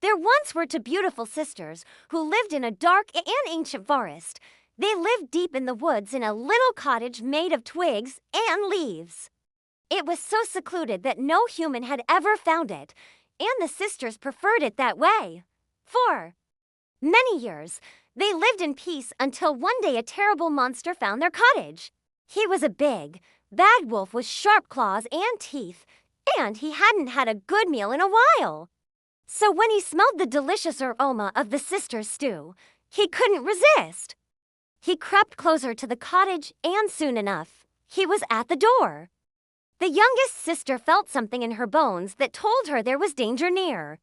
There once were two beautiful sisters who lived in a dark and ancient forest. They lived deep in the woods in a little cottage made of twigs and leaves. It was so secluded that no human had ever found it, and the sisters preferred it that way. For many years, they lived in peace until one day a terrible monster found their cottage. He was a big, bad wolf with sharp claws and teeth, and he hadn't had a good meal in a while. So when he smelled the delicious aroma of the sisters' stew, he couldn't resist. He crept closer to the cottage, and soon enough, he was at the door. The youngest sister felt something in her bones that told her there was danger near.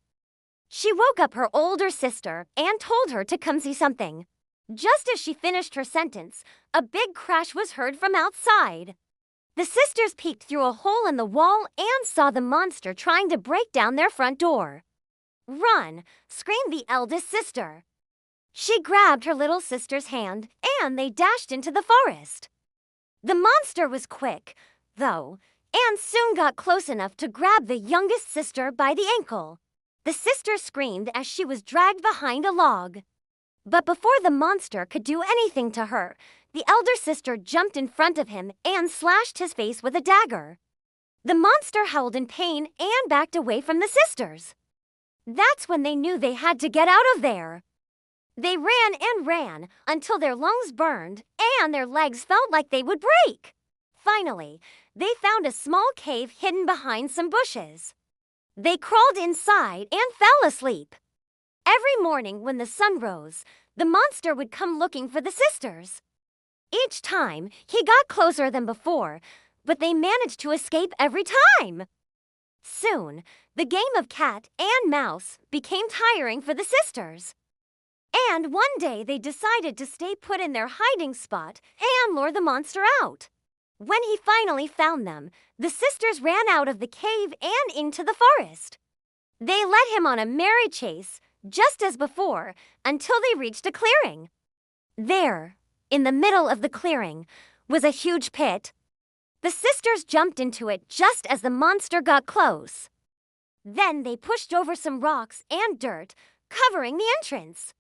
She woke up her older sister and told her to come see something. Just as she finished her sentence, a big crash was heard from outside. The sisters peeked through a hole in the wall and saw the monster trying to break down their front door. "Run!" screamed the eldest sister. She grabbed her little sister's hand, and they dashed into the forest. The monster was quick, though, and soon got close enough to grab the youngest sister by the ankle. The sister screamed as she was dragged behind a log. But before the monster could do anything to her, the elder sister jumped in front of him and slashed his face with a dagger. The monster howled in pain and backed away from the sisters. That's when they knew they had to get out of there. They ran and ran until their lungs burned and their legs felt like they would break. Finally, they found a small cave hidden behind some bushes. They crawled inside and fell asleep. Every morning when the sun rose, the monster would come looking for the sisters. Each time, he got closer than before, but they managed to escape every time. Soon, the game of cat and mouse became tiring for the sisters. And one day they decided to stay put in their hiding spot and lure the monster out. When he finally found them, the sisters ran out of the cave and into the forest. They led him on a merry chase, just as before, until they reached a clearing. There, in the middle of the clearing, was a huge pit. The sisters jumped into it just as the monster got close. Then they pushed over some rocks and dirt, covering the entrance.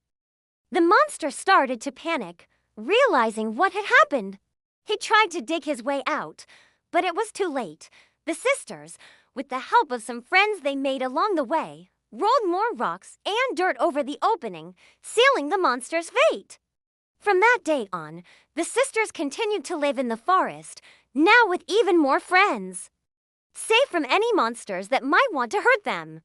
The monster started to panic, realizing what had happened. He tried to dig his way out, but it was too late. The sisters, with the help of some friends they made along the way, rolled more rocks and dirt over the opening, sealing the monster's fate. From that day on, the sisters continued to live in the forest, now with even more friends, safe from any monsters that might want to hurt them.